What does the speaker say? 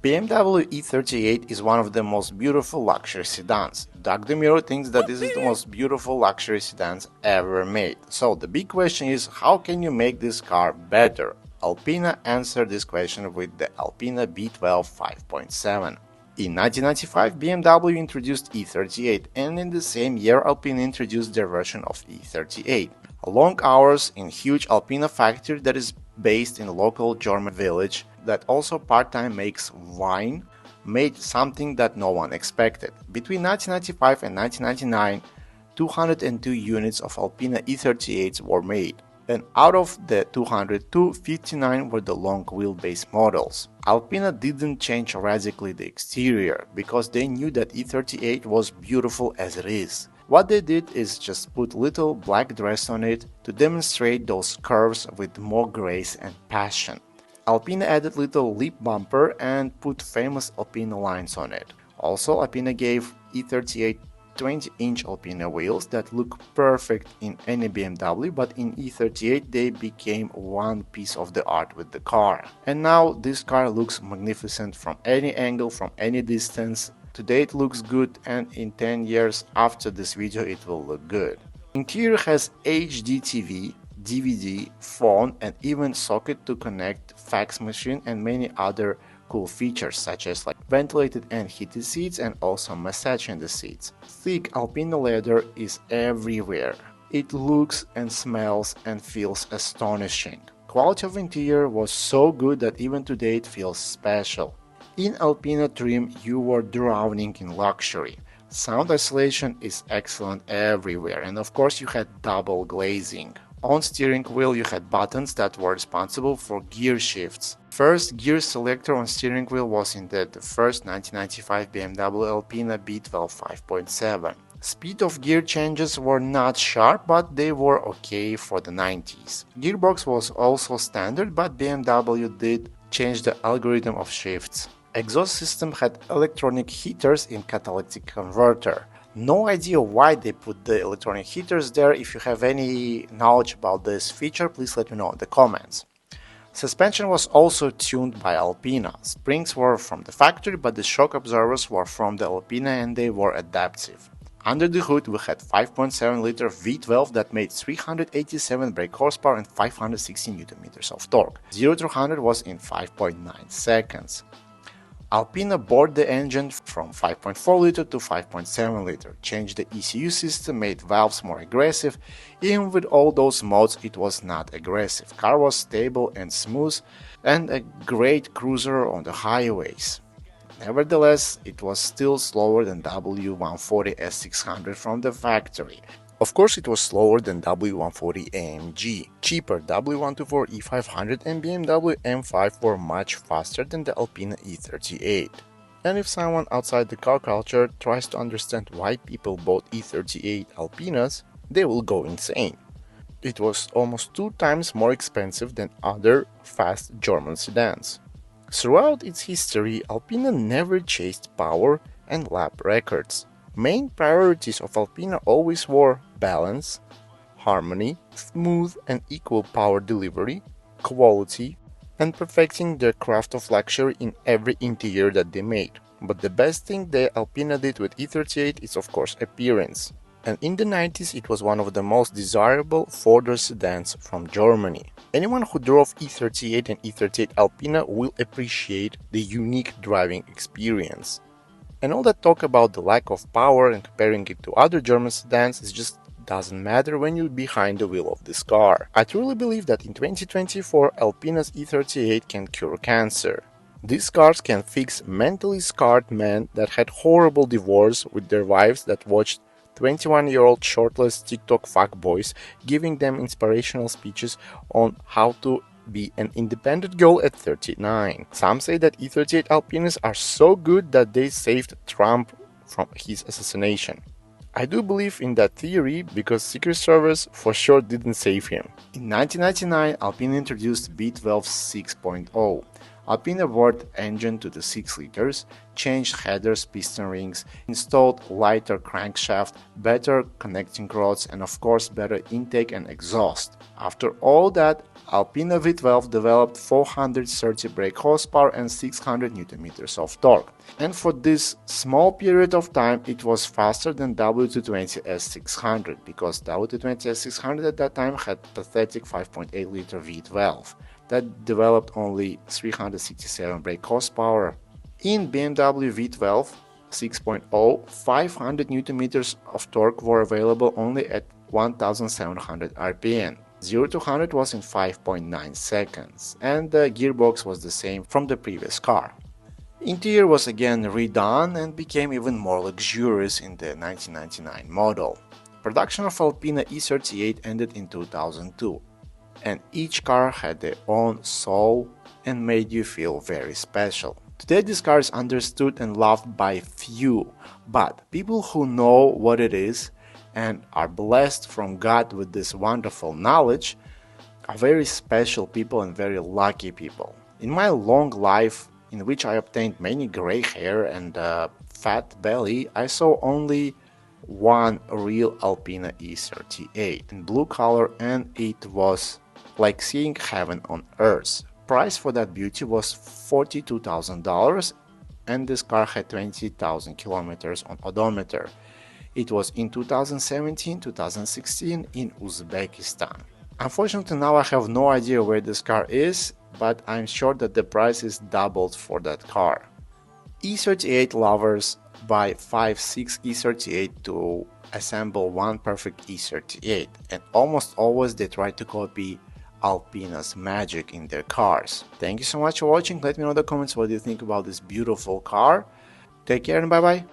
BMW E38 is one of the most beautiful luxury sedans. Doug DeMuro thinks that this is the most beautiful luxury sedans ever made. So the big question is, how can you make this car better? Alpina answered this question with the Alpina B12 5.7. In 1995, BMW introduced E38, and in the same year Alpina introduced their version of E38. Long hours in huge Alpina factory that is based in a local German village that also part-time makes wine, made something that no one expected. Between 1995 and 1999, 202 units of Alpina E38s were made, and out of the 202, 59 were the long wheelbase models. Alpina didn't change radically the exterior, because they knew that E38 was beautiful as it is. What they did is just put little black dress on it to demonstrate those curves with more grace and passion. Alpina added little lip bumper and put famous Alpina lines on it. Also, Alpina gave E38 20-inch Alpina wheels that look perfect in any BMW, but in E38 they became one piece of the art with the car. And now this car looks magnificent from any angle, from any distance. Today it looks good, and in 10 years after this video it will look good. Interior has HD TV, DVD, phone, and even socket to connect fax machine and many other cool features such as ventilated and heated seats and also massage in the seats. Thick Alpina leather is everywhere. It looks and smells and feels astonishing. Quality of interior was so good that even today it feels special. In Alpina trim you were drowning in luxury. Sound isolation is excellent everywhere, and of course you had double glazing. On steering wheel you had buttons that were responsible for gear shifts. First gear selector on steering wheel was indeed the first 1995 BMW Alpina B12 5.7. Speed of gear changes were not sharp, but they were okay for the 90s. Gearbox was also standard, but BMW did change the algorithm of shifts. Exhaust system had electronic heaters in catalytic converter. No idea why they put the electronic heaters there. If you have any knowledge about this feature, please let me know in the comments. Suspension was also tuned by Alpina. Springs were from the factory, but the shock absorbers were from the Alpina and they were adaptive. Under the hood we had 5.7-liter V12 that made 387 brake horsepower and 560 Nm of torque. 0 to 100 was in 5.9 seconds. Alpina bored the engine from 5.4-liter to 5.7-liter, changed the ECU system, made valves more aggressive. Even with all those modes it was not aggressive. Car was stable and smooth and a great cruiser on the highways. Nevertheless, it was still slower than W140 S600 from the factory. Of course it was slower than W140 AMG. Cheaper W124 E500 and BMW M5 were much faster than the Alpina E38. And if someone outside the car culture tries to understand why people bought E38 Alpinas, they will go insane. It was almost 2 times more expensive than other fast German sedans. Throughout its history, Alpina never chased power and lap records. Main priorities of Alpina always were balance, harmony, smooth and equal power delivery, quality, and perfecting their craft of luxury in every interior that they made. But the best thing that Alpina did with E38 is of course appearance. And in the 90s it was one of the most desirable four-door sedans from Germany. Anyone who drove E38 and E38 Alpina will appreciate the unique driving experience. And all that talk about the lack of power and comparing it to other German sedans is just doesn't matter when you're behind the wheel of this car. I truly believe that in 2024 Alpina's E38 can cure cancer. These cars can fix mentally scarred men that had horrible divorce with their wives that watched 21-year-old shirtless TikTok fuckboys giving them inspirational speeches on how to be an independent girl at 39. Some say that E38 Alpinas are so good that they saved Trump from his assassination. I do believe in that theory because Secret Service for sure didn't save him. In 1999, Alpina introduced B12 6.0. Alpina brought engine to the 6 liters, changed headers, piston rings, installed lighter crankshaft, better connecting rods, and of course better intake and exhaust. After all that, Alpina V12 developed 430 brake horsepower and 600 Nm of torque. And for this small period of time, it was faster than W220 S600, because W220 S600 at that time had pathetic 5.8 liter V12 that developed only 367 brake horsepower. In BMW V12 6.0, 500 Nm of torque were available only at 1700 RPM. 0 to 100 was in 5.9 seconds, and the gearbox was the same from the previous car. Interior was again redone and became even more luxurious in the 1999 model. Production of Alpina E38 ended in 2002, and each car had their own soul and made you feel very special. Today this car is understood and loved by few, but people who know what it is and are blessed from God with this wonderful knowledge are very special people and very lucky people. In my long life, in which I obtained many gray hair and a fat belly, I saw only one real Alpina E38 in blue color, and it was like seeing heaven on earth. Price for that beauty was $42,000, and this car had 20,000 kilometers on odometer. It was in 2017-2016 in Uzbekistan. Unfortunately, now I have no idea where this car is, but I'm sure that the price is doubled for that car. E38 lovers buy 5-6 E38 to assemble one perfect E38, and almost always they try to copy Alpina's magic in their cars. Thank you so much for watching. Let me know in the comments what you think about this beautiful car. Take care and bye bye.